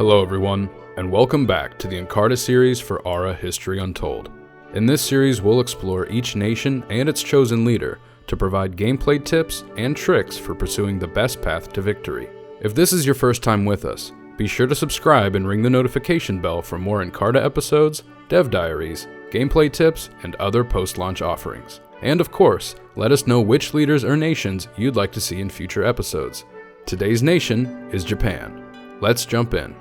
Hello everyone, and welcome back to the Encarta series for Ara History Untold. In this series, we'll explore each nation and its chosen leader to provide gameplay tips and tricks for pursuing the best path to victory. If this is your first time with us, be sure to subscribe and ring the notification bell for more Encarta episodes, dev diaries, gameplay tips, and other post-launch offerings. And of course, let us know which leaders or nations you'd like to see in future episodes. Today's nation is Japan. Let's jump in.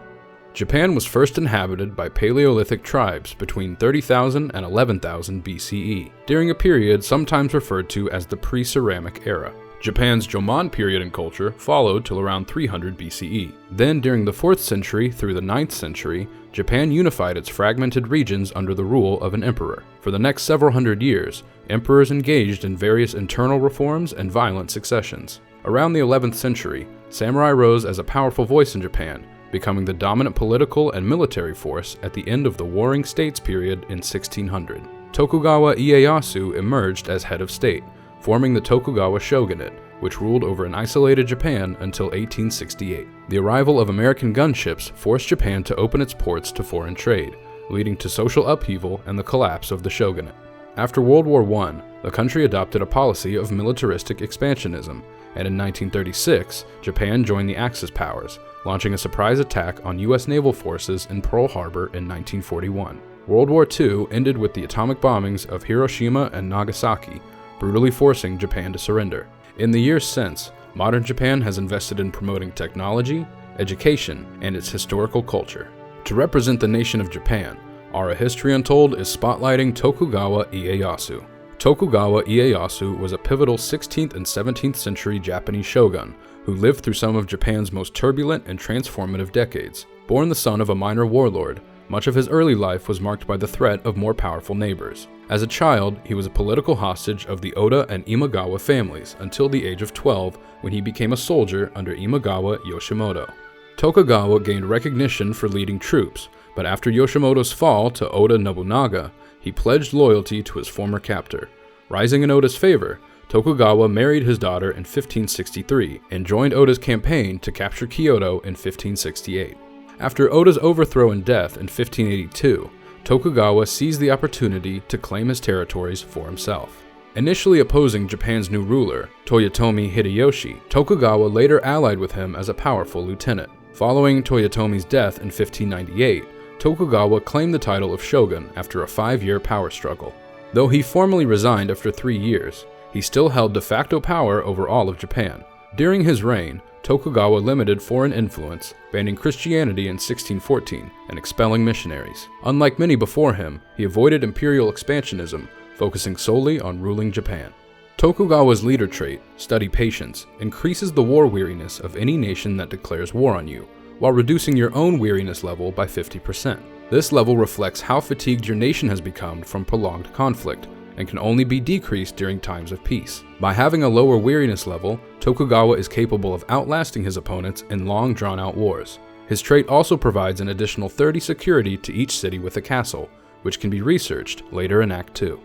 Japan was first inhabited by Paleolithic tribes between 30,000 and 11,000 BCE, during a period sometimes referred to as the pre-ceramic era. Japan's Jomon period in culture followed till around 300 BCE. Then, during the 4th century through the 9th century, Japan unified its fragmented regions under the rule of an emperor. For the next several hundred years, emperors engaged in various internal reforms and violent successions. Around the 11th century, samurai rose as a powerful voice in Japan, becoming the dominant political and military force at the end of the Warring States period in 1600. Tokugawa Ieyasu emerged as head of state, forming the Tokugawa shogunate, which ruled over an isolated Japan until 1868. The arrival of American gunships forced Japan to open its ports to foreign trade, leading to social upheaval and the collapse of the shogunate. After World War I, the country adopted a policy of militaristic expansionism, and in 1936, Japan joined the Axis powers, launching a surprise attack on U.S. naval forces in Pearl Harbor in 1941. World War II ended with the atomic bombings of Hiroshima and Nagasaki, brutally forcing Japan to surrender. In the years since, modern Japan has invested in promoting technology, education, and its historical culture. To represent the nation of Japan, Ara History Untold is spotlighting Tokugawa Ieyasu. Tokugawa Ieyasu was a pivotal 16th and 17th century Japanese shogun who lived through some of Japan's most turbulent and transformative decades. Born the son of a minor warlord, much of his early life was marked by the threat of more powerful neighbors. As a child, he was a political hostage of the Oda and Imagawa families until the age of 12, when he became a soldier under Imagawa Yoshimoto. Tokugawa gained recognition for leading troops, but after Yoshimoto's fall to Oda Nobunaga, he pledged loyalty to his former captor. Rising in Oda's favor, Tokugawa married his daughter in 1563 and joined Oda's campaign to capture Kyoto in 1568. After Oda's overthrow and death in 1582, Tokugawa seized the opportunity to claim his territories for himself. Initially opposing Japan's new ruler, Toyotomi Hideyoshi, Tokugawa later allied with him as a powerful lieutenant. Following Toyotomi's death in 1598, Tokugawa claimed the title of shogun after a 5-year power struggle. Though he formally resigned after 3 years, he still held de facto power over all of Japan. During his reign, Tokugawa limited foreign influence, banning Christianity in 1614 and expelling missionaries. Unlike many before him, he avoided imperial expansionism, focusing solely on ruling Japan. Tokugawa's leader trait, study patience, increases the war weariness of any nation that declares war on you, while reducing your own weariness level by 50%. This level reflects how fatigued your nation has become from prolonged conflict, and can only be decreased during times of peace. By having a lower weariness level, Tokugawa is capable of outlasting his opponents in long drawn-out wars. His trait also provides an additional 30 security to each city with a castle, which can be researched later in Act 2.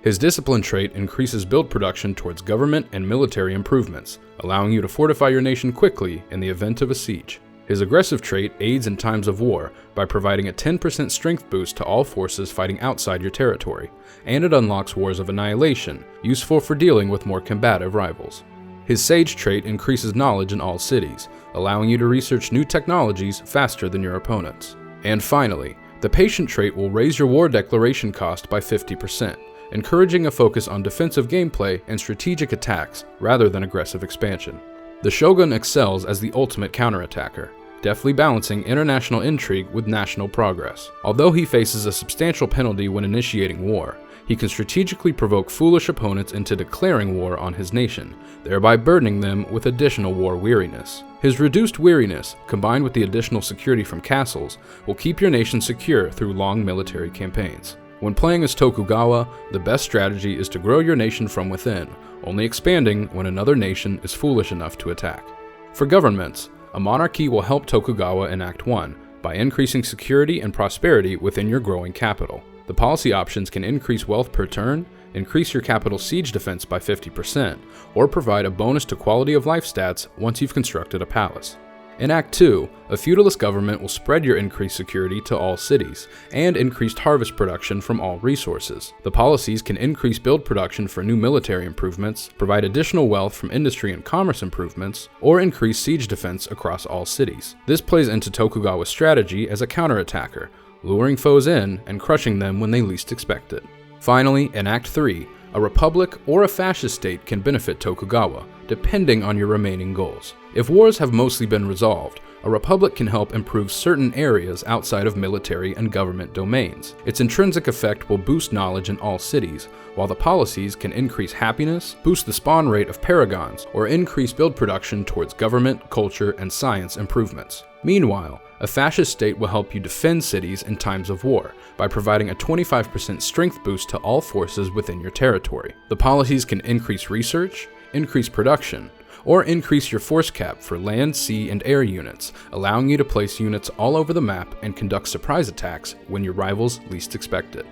His discipline trait increases build production towards government and military improvements, allowing you to fortify your nation quickly in the event of a siege. His aggressive trait aids in times of war by providing a 10% strength boost to all forces fighting outside your territory, and it unlocks Wars of Annihilation, useful for dealing with more combative rivals. His Sage trait increases knowledge in all cities, allowing you to research new technologies faster than your opponents. And finally, the Patient trait will raise your war declaration cost by 50%, encouraging a focus on defensive gameplay and strategic attacks rather than aggressive expansion. The Shogun excels as the ultimate counterattacker, deftly balancing international intrigue with national progress. Although he faces a substantial penalty when initiating war, he can strategically provoke foolish opponents into declaring war on his nation, thereby burdening them with additional war weariness. His reduced weariness, combined with the additional security from castles, will keep your nation secure through long military campaigns. When playing as Tokugawa, the best strategy is to grow your nation from within, only expanding when another nation is foolish enough to attack. For governments, a monarchy will help Tokugawa in Act 1 by increasing security and prosperity within your growing capital. The policy options can increase wealth per turn, increase your capital's siege defense by 50%, or provide a bonus to quality of life stats once you've constructed a palace. In Act 2, a feudalist government will spread your increased security to all cities, and increased harvest production from all resources. The policies can increase build production for new military improvements, provide additional wealth from industry and commerce improvements, or increase siege defense across all cities. This plays into Tokugawa's strategy as a counterattacker, luring foes in and crushing them when they least expect it. Finally, in Act 3, a republic or a fascist state can benefit Tokugawa, depending on your remaining goals. If wars have mostly been resolved, a republic can help improve certain areas outside of military and government domains. Its intrinsic effect will boost knowledge in all cities, while the policies can increase happiness, boost the spawn rate of paragons, or increase build production towards government, culture, and science improvements. Meanwhile, a fascist state will help you defend cities in times of war by providing a 25% strength boost to all forces within your territory. The policies can increase research, increase production, or increase your force cap for land, sea, and air units, allowing you to place units all over the map and conduct surprise attacks when your rivals least expect it.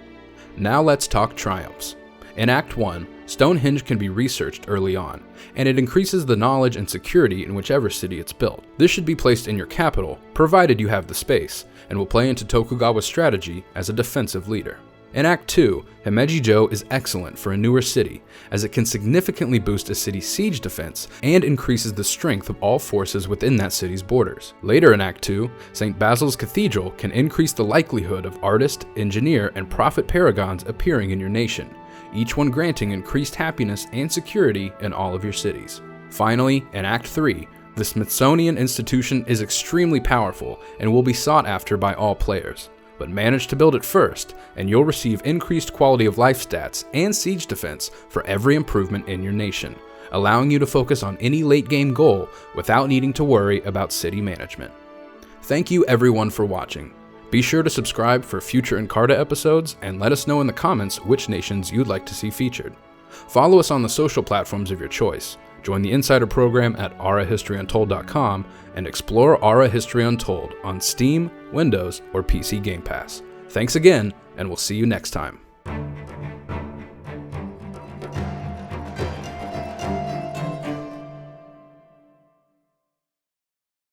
Now let's talk triumphs. In Act 1, Stonehenge can be researched early on, and it increases the knowledge and security in whichever city it's built. This should be placed in your capital, provided you have the space, and will play into Tokugawa's strategy as a defensive leader. In Act 2, Himeji-jo is excellent for a newer city, as it can significantly boost a city's siege defense and increases the strength of all forces within that city's borders. Later in Act 2, St. Basil's Cathedral can increase the likelihood of artist, engineer, and prophet paragons appearing in your nation, each one granting increased happiness and security in all of your cities. Finally, in Act 3, the Smithsonian Institution is extremely powerful and will be sought after by all players. But manage to build it first, and you'll receive increased quality of life stats and siege defense for every improvement in your nation, allowing you to focus on any late game goal without needing to worry about city management. Thank you everyone for watching. Be sure to subscribe for future Encarta episodes and let us know in the comments which nations you'd like to see featured. Follow us on the social platforms of your choice. Join the Insider program at aurahistoryuntold.com and explore Aura History Untold on Steam, Windows, or PC Game Pass. Thanks again, and we'll see you next time.